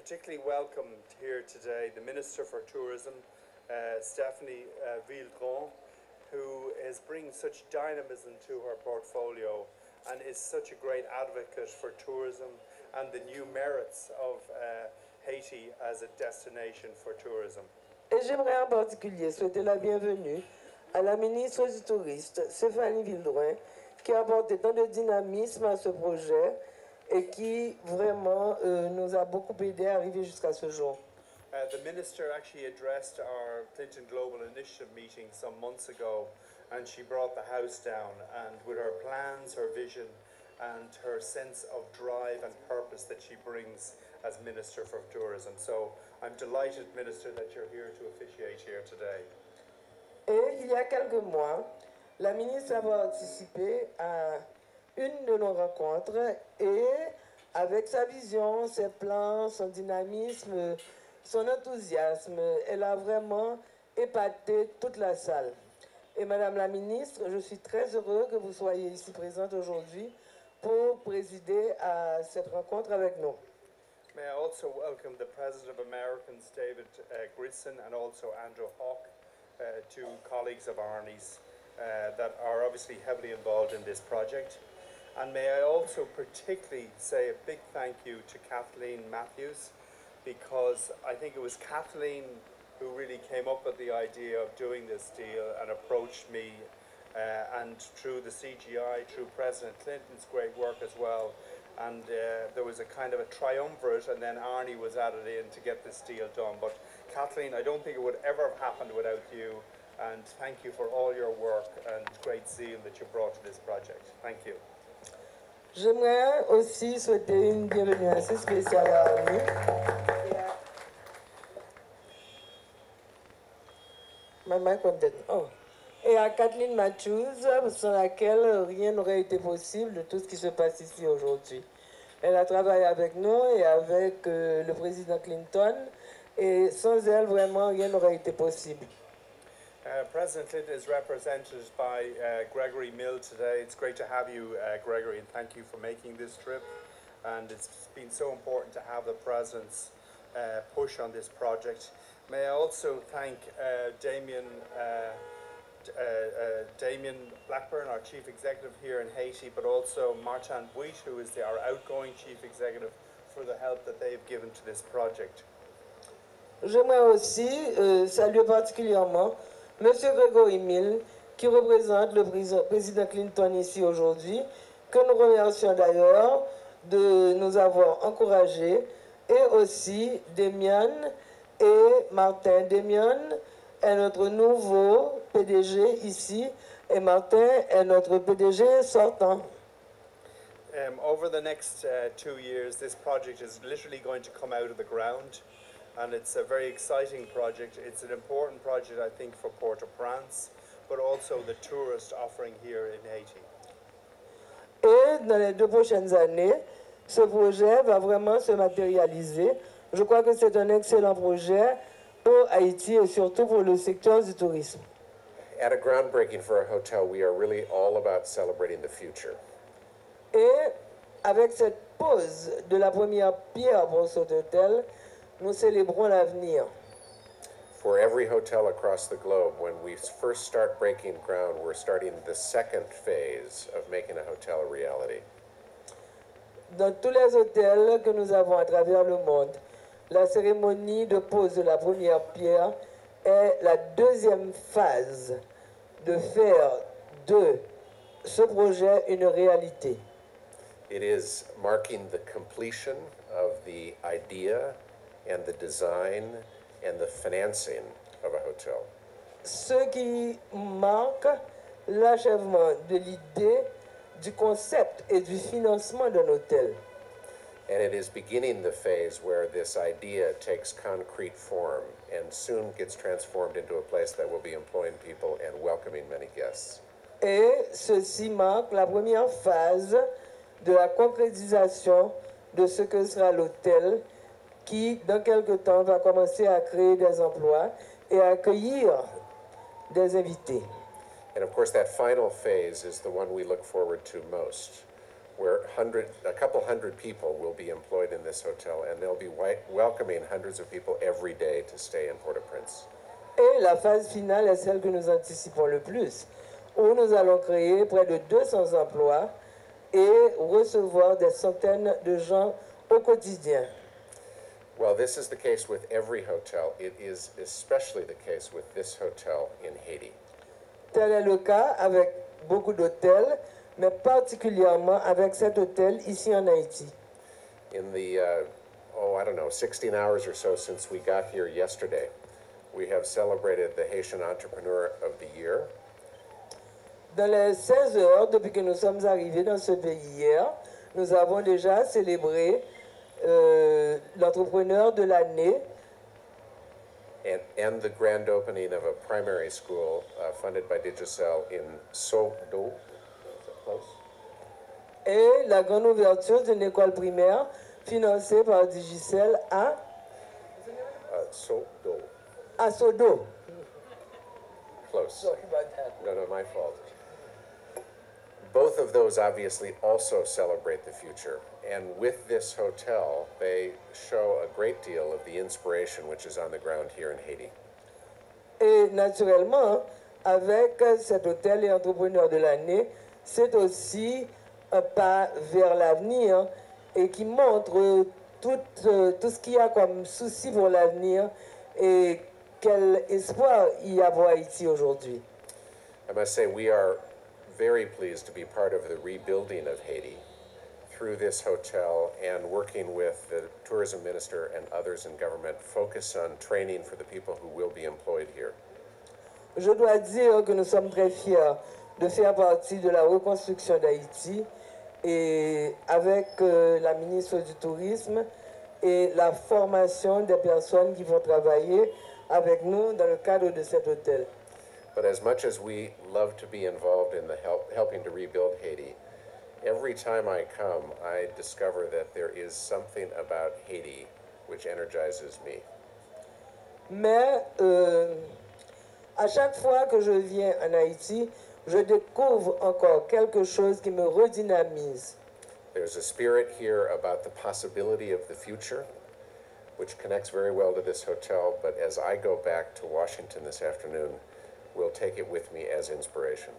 particularly welcome here today the Minister for Tourism, Stephanie Vildron, who is bringing such dynamism to her portfolio and is such a great advocate for tourism and the new merits of Haiti as a destination for tourism. Et j'aimerais en particulier souhaiter la bienvenue à la ministre du Tourisme, Stéphanie Vildron, qui a apporté tant de dynamisme à ce projet et qui vraiment nous a beaucoup aidé à arriver jusqu'à ce jour. The minister actually addressed our Clinton Global Initiative meeting some months ago, and she brought the house down, and with her plans, her vision, and her sense of drive and purpose that she brings as Minister for Tourism. So I'm delighted, Minister, that you're here to officiate here today. Et il y a quelques mois, la ministre a participé à une de nos rencontres et avec sa vision, ses plans, son dynamisme, son enthousiasme, elle a vraiment épaté toute la salle. Et Madame la ministre, je suis très heureux que vous soyez ici présente aujourd'hui pour présider à cette rencontre avec nous. May I also welcome the President of Americans, David Grisson, and also Andrew Hawke, two colleagues of Arnie's that are obviously heavily involved in this project. And may I also particularly say a big thank you to Kathleen Matthews, because I think it was Kathleen who really came up with the idea of doing this deal and approached me, and through the CGI, through President Clinton's great work as well. And there was a kind of a triumvirate, and then Arnie was added in to get this deal done. But Kathleen, I don't think it would ever have happened without you, and thank you for all your work and great zeal that you brought to this project. Thank you. J'aimerais aussi souhaiter une bienvenue assez spéciale à Arnie et à Kathleen Matthews, sans laquelle rien n'aurait été possible de tout ce qui se passe ici aujourd'hui. Elle a travaillé avec nous et avec le président Clinton, et sans elle, vraiment, rien n'aurait été possible. President Clinton is represented by Gregory Mill today. It's great to have you, Gregory, and thank you for making this trip. And it's been so important to have the President's push on this project. May I also thank Damien Blackburn, our Chief Executive here in Haiti, but also Martin Buit, who is our outgoing Chief Executive, for the help that they've given to this project. J'aimerais aussi saluer particulièrement Monsieur Gregory Mill, qui représente le président Clinton ici aujourd'hui, que nous remercions d'ailleurs de nous avoir encouragés, et aussi Damien et Martin. Damien est notre nouveau PDG ici, et Martin est notre PDG sortant. Over the next 2 years, this project is literally going to come out of the ground. And it's a very exciting project. It's an important project, I think, for Port-au-Prince, but also the tourist offering here in Haiti. Et dans les 2 prochaines années, ce projet va vraiment se matérialiser. Je crois que c'est un excellent projet pour Haïti et surtout pour le secteur du tourisme. At a groundbreaking for a hotel, we are really all about celebrating the future. Et avec cette pose de la première pierre pour cet hôtel, nous célébrons l'avenir. For every hotel across the globe, when we first start breaking ground, we're starting the second phase of making a hotel a reality. Dans tous les hôtels que nous avons à travers le monde, la cérémonie de pose de la première pierre est la deuxième phase de faire de ce projet une réalité. It is marking the completion of the idea and the design and the financing of a hotel. Ce qui marque l'achèvement de l'idée, du concept et du financement d'un hôtel. And it is beginning the phase where this idea takes concrete form and soon gets transformed into a place that will be employing people and welcoming many guests. Et ceci marque la première phase de la concrétisation de ce que sera l'hôtel, qui, dans quelque temps, va commencer à créer des emplois et à accueillir des invités. And of course, that final phase is the one we look forward to most, where a couple hundred people will be employed in this hotel, and they'll be welcoming hundreds of people every day to stay in Port-au-Prince. Et la phase finale est celle que nous anticipons le plus, où nous allons créer près de 200 emplois et recevoir des centaines de gens au quotidien. Well, this is the case with every hotel. It is especially the case with this hotel in Haiti. Tel est le cas avec beaucoup d'hôtels, mais particulièrement avec cet hôtel ici en Haïti. In the, 16 hours or so since we got here yesterday, we have celebrated the Haitian Entrepreneur of the Year. Dans les 16 heures, depuis que nous sommes arrivés dans ce pays hier, nous avons déjà célébré l'entrepreneur de l'année And the grand opening of a primary school funded by Digicel in Sodo. Is that close? et la grande ouverture d'une école primaire financée par Digicel à Sodo. Sodo. Close. Sorry about that. No, my fault. Both of those obviously also celebrate the future. And with this hotel, they show a great deal of the inspiration which is on the ground here in Haiti. Et naturellement, avec cet hôtel et entrepreneur de l'année, c'est aussi un pas vers l'avenir et qui montre tout ce qu'il y a comme souci pour l'avenir et quel espoir il y a pour Haïti aujourd'hui. I must say, we are very pleased to be part of the rebuilding of Haiti through this hotel and working with the tourism minister and others in government, focus on training for the people who will be employed here. Je dois dire que nous sommes très fiers de faire partie de la reconstruction d'Haïti et avec la ministre du Tourisme et la formation des personnes qui vont travailler avec nous dans le cadre de cet hôtel. But as much as we love to be involved in the helping to rebuild Haiti, every time I come, I discover that there is something about Haiti which energizes me. Mais à chaque fois que je viens en Haïti, je découvre encore quelque chose qui me redynamise. There's a spirit here about the possibility of the future, which connects very well to this hotel, but as I go back to Washington this afternoon, we'll take it with me as inspiration.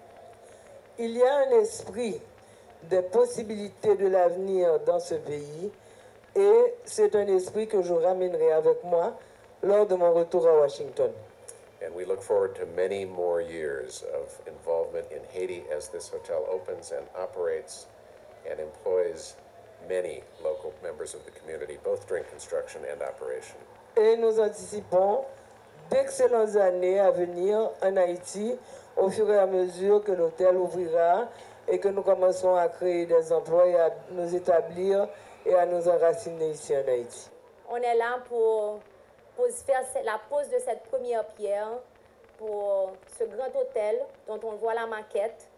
Il y a un esprit des possibilités de l'avenir dans ce pays et c'est un esprit que je ramènerai avec moi lors de mon retour à Washington. And we look forward to many more years of involvement in Haiti as this hotel opens and operates and employs many local members of the community, both during construction and operation. Et nous anticipons d'excellentes années à venir en Haïti au fur et à mesure que l'hôtel ouvrira et que nous commencerons à créer des emplois et à nous établir et à nous enraciner ici en Haïti. On est là pour faire la pose de cette première pierre pour ce grand hôtel dont on voit la maquette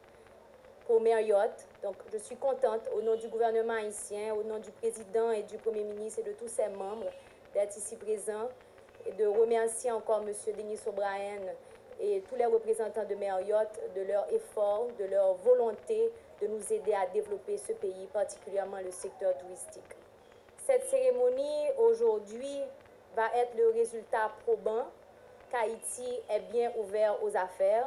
pour Marriott. Donc je suis contente au nom du gouvernement haïtien, au nom du président et du premier ministre et de tous ses membres d'être ici présents et de remercier encore M. Denis O'Brien et tous les représentants de Marriott de leur effort, de leur volonté de nous aider à développer ce pays, particulièrement le secteur touristique. Cette cérémonie aujourd'hui va être le résultat probant qu'Haïti est bien ouvert aux affaires,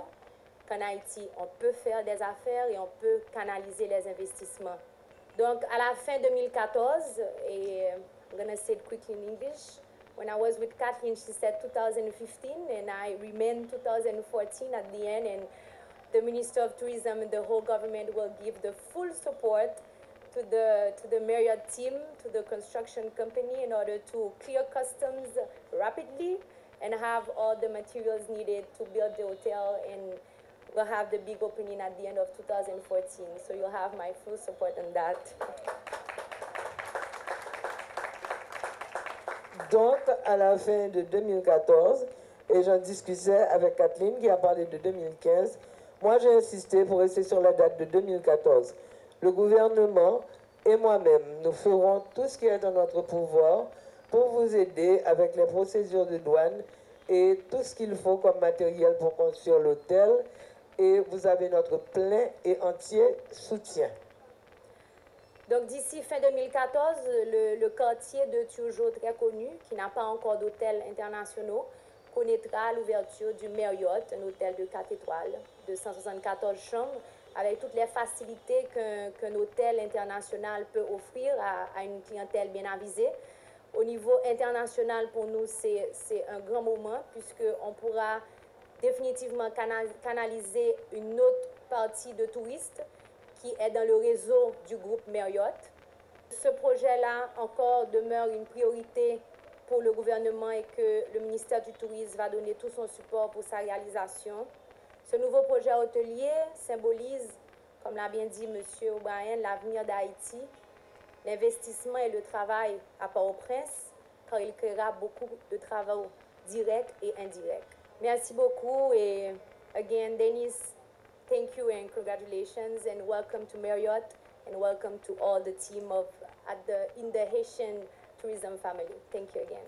qu'en Haïti on peut faire des affaires et on peut canaliser les investissements. Donc à la fin 2014, et I'm going to say it quickly in English, when I was with Kathleen, she said 2015, and I remained 2014 at the end, and the Minister of Tourism and the whole government will give the full support to the Marriott team, to the construction company in order to clear customs rapidly and have all the materials needed to build the hotel, and we'll have the big opening at the end of 2014. So you'll have my full support on that. Donc, à la fin de 2014, et j'en discutais avec Kathleen qui a parlé de 2015, moi j'ai insisté pour rester sur la date de 2014. Le gouvernement et moi-même, nous ferons tout ce qui est dans notre pouvoir pour vous aider avec les procédures de douane et tout ce qu'il faut comme matériel pour construire l'hôtel. Et vous avez notre plein et entier soutien. Donc d'ici fin 2014, le quartier de Turgeau, très connu, qui n'a pas encore d'hôtels internationaux, connaîtra l'ouverture du Marriott, un hôtel de 4 étoiles de 174 chambres, avec toutes les facilités qu'un hôtel international peut offrir à une clientèle bien avisée. Au niveau international, pour nous, c'est un grand moment, puisqu'on pourra définitivement canaliser une autre partie de touristes qui est dans le réseau du groupe Marriott. Ce projet-là encore demeure une priorité pour le gouvernement et que le ministère du Tourisme va donner tout son support pour sa réalisation. Ce nouveau projet hôtelier symbolise, comme l'a bien dit M. O'Brien, l'avenir d'Haïti, l'investissement et le travail à Port-au-Prince, car il créera beaucoup de travaux directs et indirects. Merci beaucoup et again, Denis, thank you and congratulations and welcome to Marriott and welcome to all the team in the Haitian tourism family. Thank you again.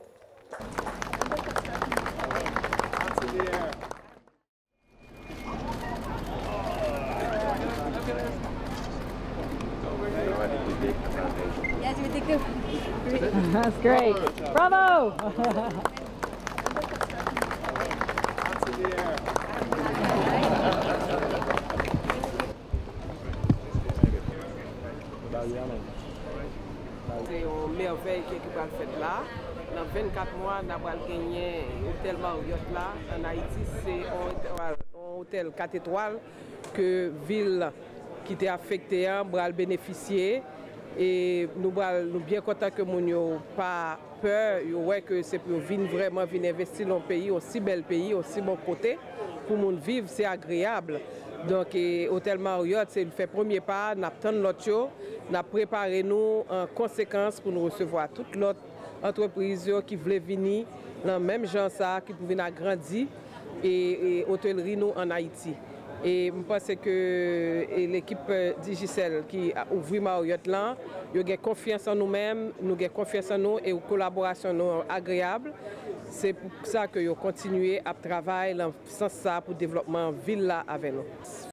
Yes, we think that's great. Bravo! C'est une merveille qui va le faire là. Dans 24 mois, nous avons gagné l'hôtel Marriott là. En Haïti, c'est un hôtel 4 étoiles que la ville qui était affectée va bénéficier. Et nous sommes bien contents que nous n'ayons pas peur, que c'est pour vraiment venir investir dans un pays, aussi bel pays, aussi bon côté. Pour nous vivre, c'est agréable. Donc, l'hôtel Marriott, c'est le premier pas. Nous attendons l'autre chose. Nous préparé nous en conséquence pour nous recevoir toute l'autre entreprise qui voulait venir dans le même genre ça, qui pouvait agrandir et hôtellerie nous en Haïti. Et je pense que l'équipe Digicel qui a ouvert Marriott là, il a confiance en nous-mêmes, nous avons confiance en nous et une collaboration nous agréable. C'est pour ça que nous continuons à travailler dans ce sens pour le développement de la ville là avec nous.